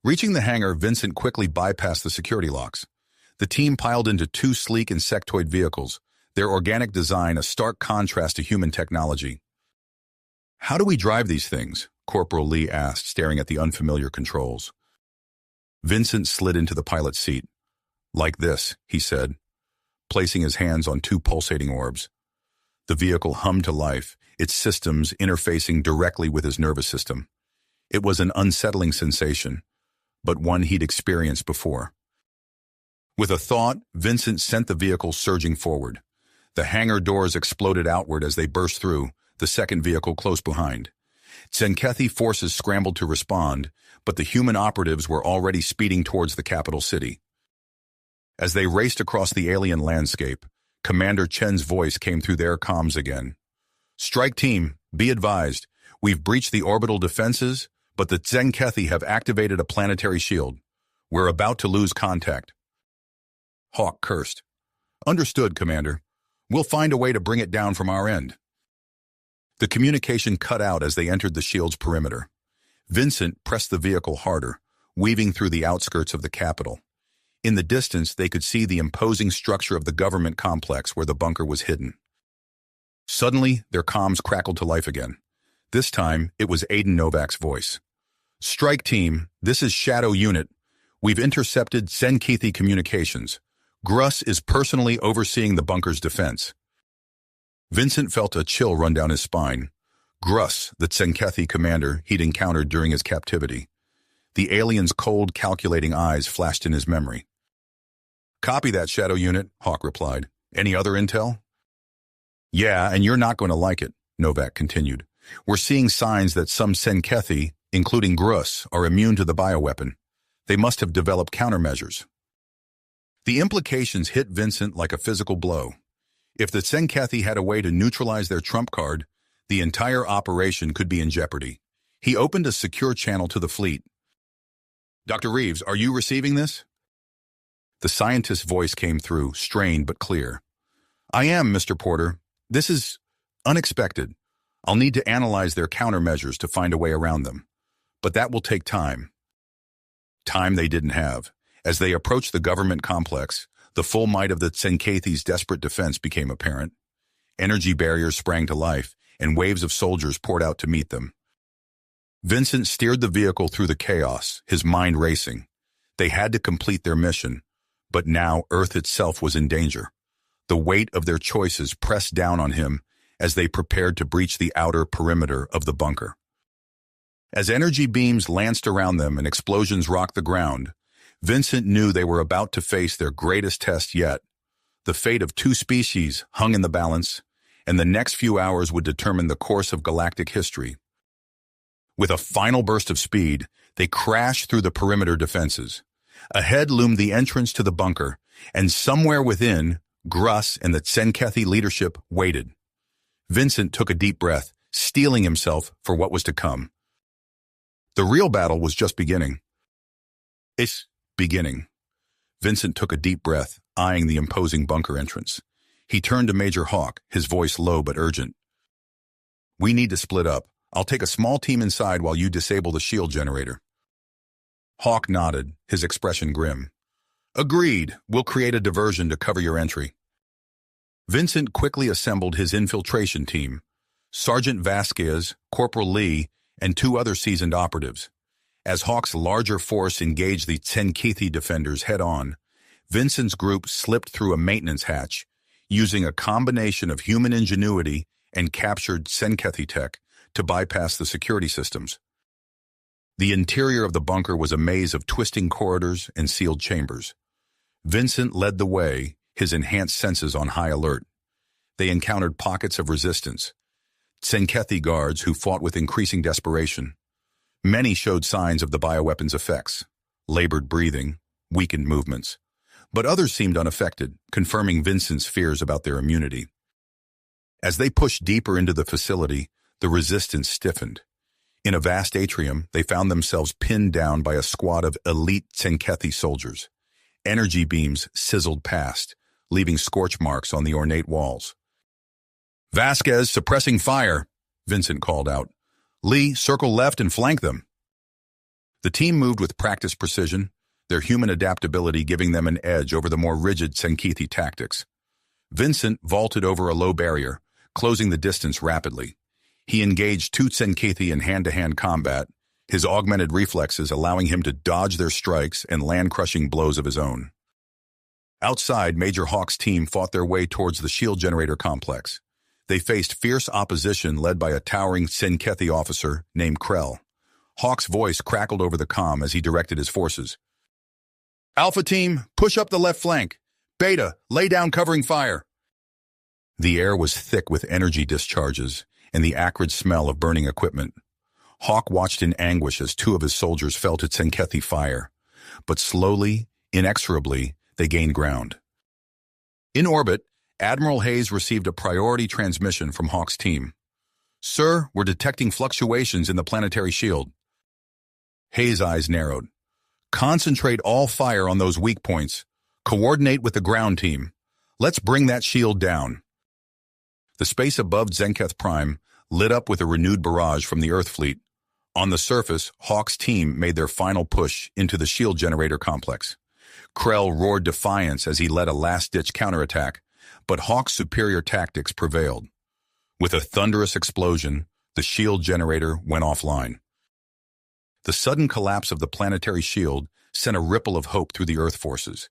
Reaching the hangar, Vincent quickly bypassed the security locks. The team piled into two sleek insectoid vehicles, their organic design a stark contrast to human technology. "How do we drive these things?" Corporal Lee asked, staring at the unfamiliar controls. Vincent slid into the pilot's seat. "Like this," he said, placing his hands on two pulsating orbs. The vehicle hummed to life, its systems interfacing directly with his nervous system. It was an unsettling sensation, but one he'd experienced before. With a thought, Vincent sent the vehicle surging forward. The hangar doors exploded outward as they burst through, the second vehicle close behind. Tzenkethi forces scrambled to respond, but the human operatives were already speeding towards the capital city. As they raced across the alien landscape, Commander Chen's voice came through their comms again. "Strike team, be advised. We've breached the orbital defenses, but the Tzenkethi have activated a planetary shield. We're about to lose contact." Hawk cursed. "Understood, Commander. We'll find a way to bring it down from our end." The communication cut out as they entered the shield's perimeter. Vincent pressed the vehicle harder, weaving through the outskirts of the capital. In the distance, they could see the imposing structure of the government complex where the bunker was hidden. Suddenly, their comms crackled to life again. This time, it was Aiden Novak's voice. "Strike team, this is Shadow Unit. We've intercepted Tzenkethi communications. Gruss is personally overseeing the bunker's defense." Vincent felt a chill run down his spine. Gruss, the Tzenkethi commander he'd encountered during his captivity. The alien's cold, calculating eyes flashed in his memory. "Copy that, Shadow Unit," Hawk replied. "Any other intel?" "Yeah, and you're not going to like it," Novak continued. "We're seeing signs that some Tzenkethi, including Gruss, are immune to the bioweapon. They must have developed countermeasures." The implications hit Vincent like a physical blow. If the Tzenkethi had a way to neutralize their trump card, the entire operation could be in jeopardy. He opened a secure channel to the fleet. "Dr. Reeves, are you receiving this?" The scientist's voice came through, strained but clear. "I am, Mr. Porter. This is unexpected. I'll need to analyze their countermeasures to find a way around them. But that will take time." Time they didn't have. As they approached the government complex, the full might of the Tzenkethi's desperate defense became apparent. Energy barriers sprang to life, and waves of soldiers poured out to meet them. Vincent steered the vehicle through the chaos, his mind racing. They had to complete their mission, but now Earth itself was in danger. The weight of their choices pressed down on him as they prepared to breach the outer perimeter of the bunker. As energy beams lanced around them and explosions rocked the ground, Vincent knew they were about to face their greatest test yet. The fate of two species hung in the balance, and the next few hours would determine the course of galactic history. With a final burst of speed, they crashed through the perimeter defenses. Ahead loomed the entrance to the bunker, and somewhere within, Gruss and the Tzenkethi leadership waited. Vincent took a deep breath, steeling himself for what was to come. The real battle was just beginning. It's beginning. Vincent took a deep breath, eyeing the imposing bunker entrance. He turned to Major Hawk, his voice low but urgent. "We need to split up. I'll take a small team inside while you disable the shield generator." Hawk nodded, his expression grim. "Agreed. We'll create a diversion to cover your entry." Vincent quickly assembled his infiltration team. Sergeant Vasquez, Corporal Lee, and two other seasoned operatives. As Hawk's larger force engaged the Tzenkethi defenders head-on, Vincent's group slipped through a maintenance hatch, using a combination of human ingenuity and captured Tzenkethi tech to bypass the security systems. The interior of the bunker was a maze of twisting corridors and sealed chambers. Vincent led the way, his enhanced senses on high alert. They encountered pockets of resistance, Tzenkethi guards who fought with increasing desperation. Many showed signs of the bioweapon's effects, labored breathing, weakened movements. But others seemed unaffected, confirming Vincent's fears about their immunity. As they pushed deeper into the facility, the resistance stiffened. In a vast atrium, they found themselves pinned down by a squad of elite Tzenkethi soldiers. Energy beams sizzled past, leaving scorch marks on the ornate walls. "Vasquez suppressing fire," Vincent called out. "Lee, circle left and flank them." The team moved with practiced precision, their human adaptability giving them an edge over the more rigid Tsenkethi tactics. Vincent vaulted over a low barrier, closing the distance rapidly. He engaged two Tsenkethi in hand-to-hand combat, his augmented reflexes allowing him to dodge their strikes and land crushing blows of his own. Outside, Major Hawk's team fought their way towards the shield generator complex. They faced fierce opposition led by a towering Tsenkethi officer named Krell. Hawk's voice crackled over the comm as he directed his forces. "Alpha team, push up the left flank. Beta, lay down covering fire." The air was thick with energy discharges and the acrid smell of burning equipment. Hawk watched in anguish as two of his soldiers fell to Tsenkethi fire, but slowly, inexorably, they gained ground. In orbit, Admiral Hayes received a priority transmission from Hawk's team. "Sir, we're detecting fluctuations in the planetary shield." Hayes' eyes narrowed. "Concentrate all fire on those weak points. Coordinate with the ground team. Let's bring that shield down." The space above Tsenketh Prime lit up with a renewed barrage from the Earth fleet. On the surface, Hawk's team made their final push into the shield generator complex. Krell roared defiance as he led a last-ditch counterattack, but Hawk's superior tactics prevailed. With a thunderous explosion, the shield generator went offline. The sudden collapse of the planetary shield sent a ripple of hope through the Earth forces.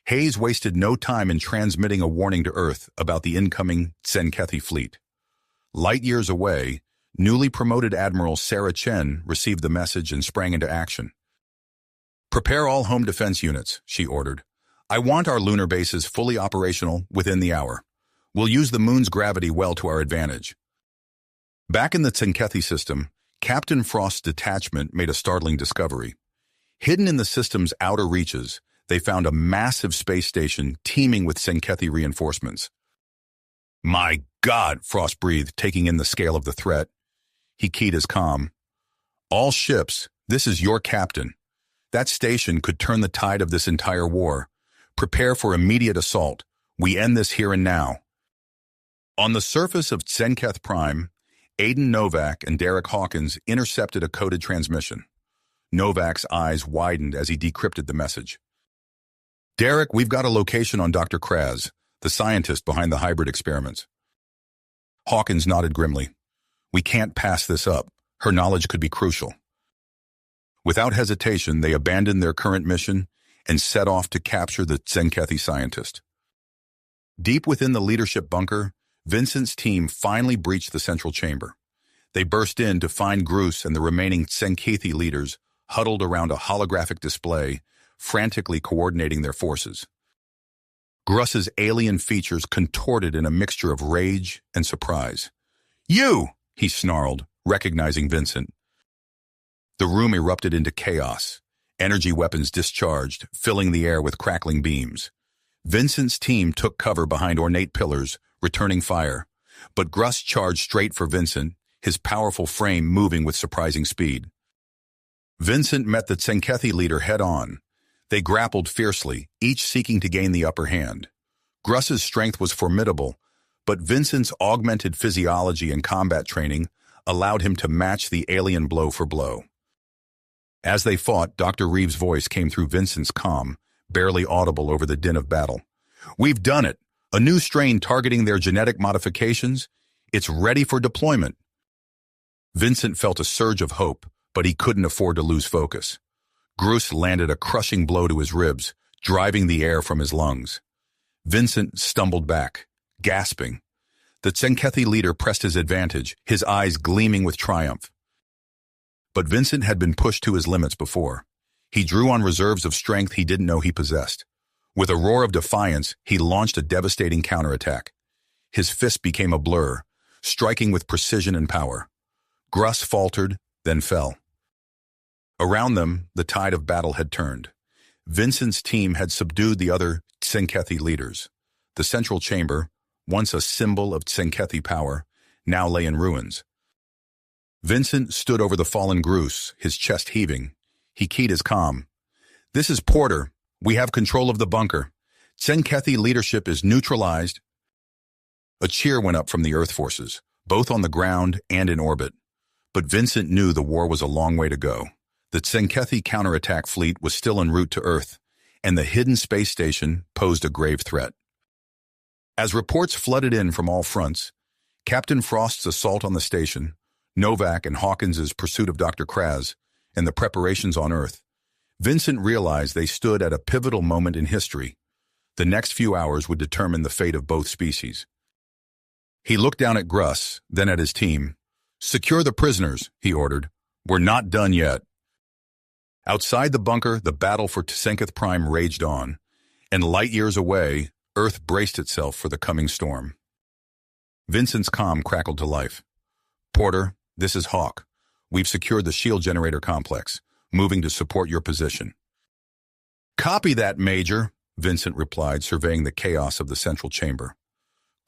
Hayes wasted no time in transmitting a warning to Earth about the incoming Tsenkethi fleet. Light years away, newly promoted Admiral Sarah Chen received the message and sprang into action. "Prepare all home defense units," she ordered. "I want our lunar bases fully operational within the hour. We'll use the moon's gravity well to our advantage." Back in the Tsenkethi system, Captain Frost's detachment made a startling discovery. Hidden in the system's outer reaches, they found a massive space station teeming with Tsenkethi reinforcements. "My God," Frost breathed, taking in the scale of the threat. He keyed his comm. "All ships, this is your captain. That station could turn the tide of this entire war. Prepare for immediate assault. We end this here and now." On the surface of Tsenketh Prime, Aiden Novak and Derek Hawkins intercepted a coded transmission. Novak's eyes widened as he decrypted the message. "Derek, we've got a location on Dr. Kraz, the scientist behind the hybrid experiments." Hawkins nodded grimly. "We can't pass this up. Her knowledge could be crucial." Without hesitation, they abandoned their current mission and set off to capture the Tsenkethi scientist. Deep within the leadership bunker, Vincent's team finally breached the central chamber. They burst in to find Gruss and the remaining Tsenkethi leaders huddled around a holographic display, frantically coordinating their forces. Gruss's alien features contorted in a mixture of rage and surprise. "You!" he snarled, recognizing Vincent. The room erupted into chaos. Energy weapons discharged, filling the air with crackling beams. Vincent's team took cover behind ornate pillars, returning fire, but Gruss charged straight for Vincent, his powerful frame moving with surprising speed. Vincent met the Tsenkethi leader head-on. They grappled fiercely, each seeking to gain the upper hand. Gruss's strength was formidable, but Vincent's augmented physiology and combat training allowed him to match the alien blow for blow. As they fought, Dr. Reeves' voice came through Vincent's comm, barely audible over the din of battle. "We've done it! A new strain targeting their genetic modifications. It's ready for deployment." Vincent felt a surge of hope, but he couldn't afford to lose focus. Gruss landed a crushing blow to his ribs, driving the air from his lungs. Vincent stumbled back, gasping. The Tsenkethi leader pressed his advantage, his eyes gleaming with triumph. But Vincent had been pushed to his limits before. He drew on reserves of strength he didn't know he possessed. With a roar of defiance, he launched a devastating counterattack. His fist became a blur, striking with precision and power. Gruss faltered, then fell. Around them, the tide of battle had turned. Vincent's team had subdued the other Tsenkethi leaders. The central chamber, once a symbol of Tsenkethi power, now lay in ruins. Vincent stood over the fallen Gruss, his chest heaving. He keyed his comm. "This is Porter. We have control of the bunker. Tsenkethi leadership is neutralized. A cheer went up from the Earth forces, both on the ground and in orbit. But Vincent knew the war was a long way to go. The Tsenkethi counterattack fleet was still en route to Earth, and the hidden space station posed a grave threat. As reports flooded in from all fronts, Captain Frost's assault on the station, Novak and Hawkins's pursuit of Dr. Kraz, and the preparations on Earth, Vincent realized they stood at a pivotal moment in history. The next few hours would determine the fate of both species. He looked down at Gruss, then at his team. "Secure the prisoners," he ordered. "We're not done yet." Outside the bunker, the battle for Tsenketh Prime raged on, and light years away, Earth braced itself for the coming storm. Vincent's comm crackled to life. "Porter, this is Hawk. We've secured the shield generator complex, moving to support your position." "Copy that, Major," Vincent replied, surveying the chaos of the central chamber.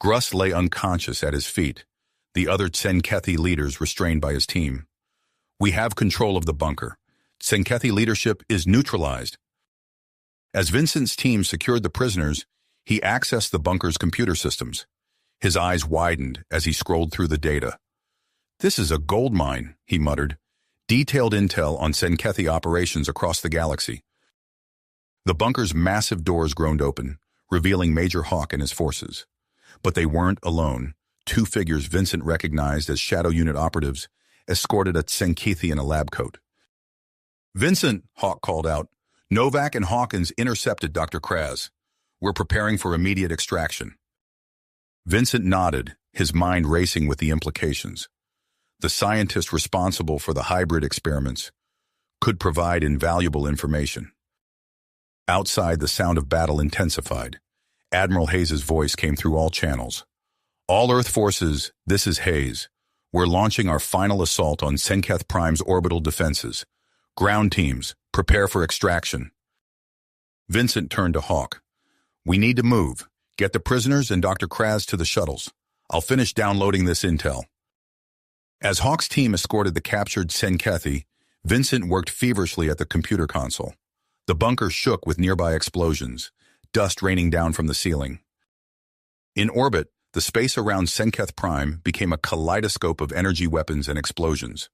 Gruss lay unconscious at his feet, the other Tsenkethi leaders restrained by his team. "We have control of the bunker. Tsenkethi leadership is neutralized." As Vincent's team secured the prisoners, he accessed the bunker's computer systems. His eyes widened as he scrolled through the data. "This is a goldmine," he muttered. "Detailed intel on Tsenkethi operations across the galaxy." The bunker's massive doors groaned open, revealing Major Hawk and his forces. But they weren't alone. Two figures Vincent recognized as Shadow Unit operatives escorted a Tsenkethi in a lab coat. "Vincent," Hawk called out, "Novak and Hawkins intercepted Dr. Kraz. We're preparing for immediate extraction." Vincent nodded, his mind racing with the implications. The scientist responsible for the hybrid experiments could provide invaluable information. Outside, the sound of battle intensified. Admiral Hayes' voice came through all channels. "All Earth forces, this is Hayes. We're launching our final assault on Tsenketh Prime's orbital defenses. Ground teams, prepare for extraction." Vincent turned to Hawk. "We need to move. Get the prisoners and Dr. Kraz to the shuttles. I'll finish downloading this intel." As Hawk's team escorted the captured Tsenkethi, Vincent worked feverishly at the computer console. The bunker shook with nearby explosions, dust raining down from the ceiling. In orbit, the space around Tsenketh Prime became a kaleidoscope of energy weapons and explosions.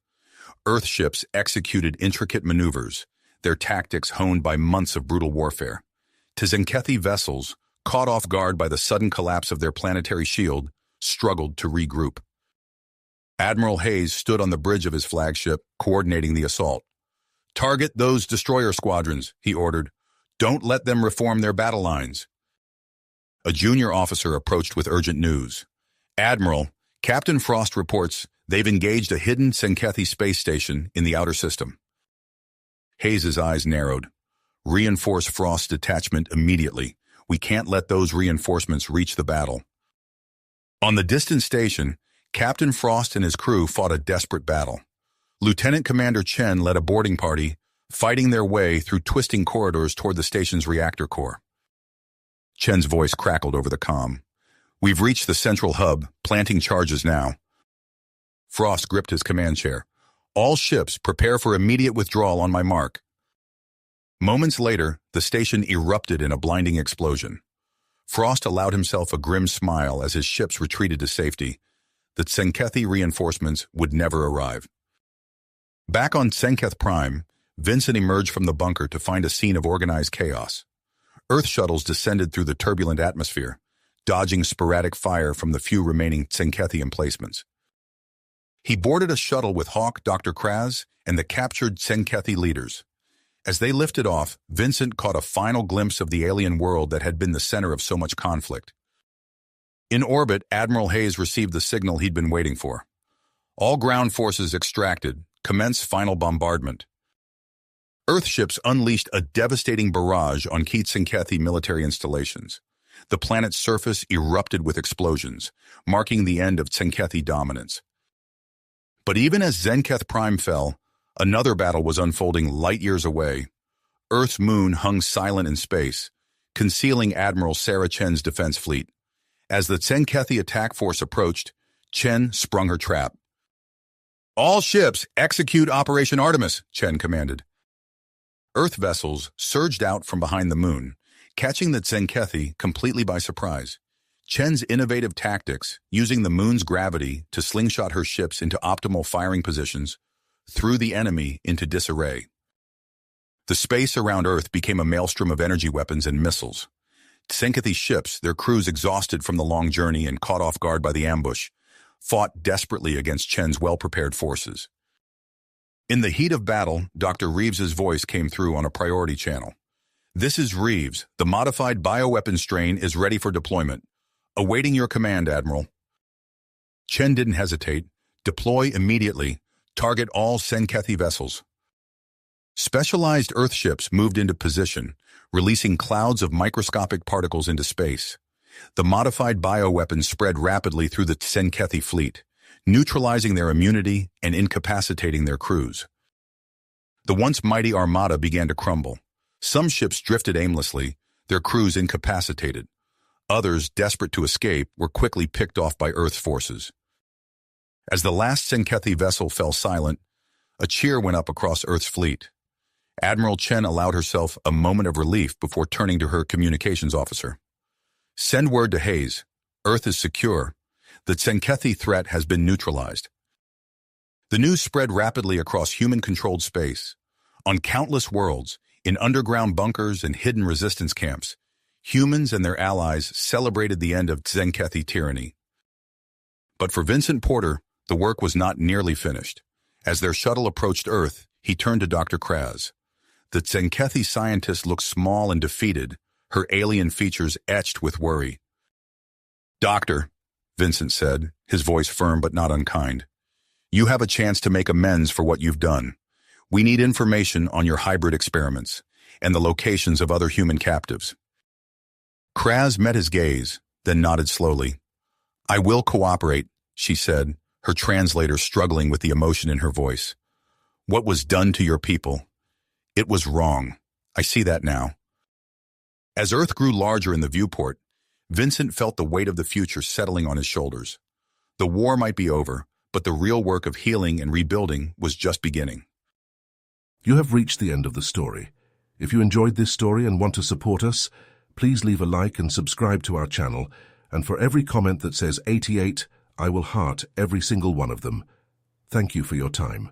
Earth ships executed intricate maneuvers, their tactics honed by months of brutal warfare. Tsenkethi vessels, caught off guard by the sudden collapse of their planetary shield, struggled to regroup. Admiral Hayes stood on the bridge of his flagship, coordinating the assault. "Target those destroyer squadrons," he ordered. "Don't let them reform their battle lines." A junior officer approached with urgent news. "Admiral, Captain Frost reports they've engaged a hidden Tsenkethi space station in the outer system." Hayes' eyes narrowed. "Reinforce Frost's detachment immediately. We can't let those reinforcements reach the battle." On the distant station, Captain Frost and his crew fought a desperate battle. Lieutenant Commander Chen led a boarding party, fighting their way through twisting corridors toward the station's reactor core. Chen's voice crackled over the comm. "We've reached the central hub, planting charges now." Frost gripped his command chair. "All ships, prepare for immediate withdrawal on my mark." Moments later, the station erupted in a blinding explosion. Frost allowed himself a grim smile as his ships retreated to safety. The Tsenkethi reinforcements would never arrive. Back on Tsenketh Prime, Vincent emerged from the bunker to find a scene of organized chaos. Earth shuttles descended through the turbulent atmosphere, dodging sporadic fire from the few remaining Tsenkethi emplacements. He boarded a shuttle with Hawk, Dr. Kraz, and the captured Tsenkethi leaders. As they lifted off, Vincent caught a final glimpse of the alien world that had been the center of so much conflict. In orbit, Admiral Hayes received the signal he'd been waiting for. "All ground forces extracted. Commence final bombardment." Earth ships unleashed a devastating barrage on key Tsenkethi military installations. The planet's surface erupted with explosions, marking the end of Tsenkethi dominance. But even as Tsenketh Prime fell, another battle was unfolding light years away. Earth's moon hung silent in space, concealing Admiral Sarah Chen's defense fleet. As the Tsenkethi attack force approached, Chen sprung her trap. "All ships, execute Operation Artemis," Chen commanded. Earth vessels surged out from behind the moon, catching the Tzenkethi completely by surprise. Chen's innovative tactics, using the moon's gravity to slingshot her ships into optimal firing positions, threw the enemy into disarray. The space around Earth became a maelstrom of energy weapons and missiles. Tzenkethi ships, their crews exhausted from the long journey and caught off guard by the ambush, fought desperately against Chen's well-prepared forces. In the heat of battle, Dr. Reeves's voice came through on a priority channel. "This is Reeves. The modified bioweapon strain is ready for deployment. Awaiting your command, Admiral." Chen didn't hesitate. "Deploy immediately. Target all Tzenkethi vessels." Specialized Earth ships moved into position, releasing clouds of microscopic particles into space. The modified bioweapons spread rapidly through the Tzenkethi fleet, neutralizing their immunity and incapacitating their crews. The once mighty armada began to crumble. Some ships drifted aimlessly, their crews incapacitated. Others, desperate to escape, were quickly picked off by Earth's forces. As the last Tzenkethi vessel fell silent, a cheer went up across Earth's fleet. Admiral Chen allowed herself a moment of relief before turning to her communications officer. "Send word to Hayes. Earth is secure. The Tzenkethi threat has been neutralized." The news spread rapidly across human-controlled space. On countless worlds, in underground bunkers and hidden resistance camps, humans and their allies celebrated the end of Tzenkethi tyranny. But for Vincent Porter, the work was not nearly finished. As their shuttle approached Earth, he turned to Dr. Kraz. The Tzenkethi scientist looked small and defeated, her alien features etched with worry. "Doctor," Vincent said, his voice firm but not unkind, "you have a chance to make amends for what you've done. We need information on your hybrid experiments and the locations of other human captives." Kraz met his gaze, then nodded slowly. "I will cooperate," she said, her translator struggling with the emotion in her voice. "What was done to your people? It was wrong. I see that now." As Earth grew larger in the viewport, Vincent felt the weight of the future settling on his shoulders. The war might be over, but the real work of healing and rebuilding was just beginning. You have reached the end of the story. If you enjoyed this story and want to support us, please leave a like and subscribe to our channel. And for every comment that says 88, I will heart every single one of them. Thank you for your time.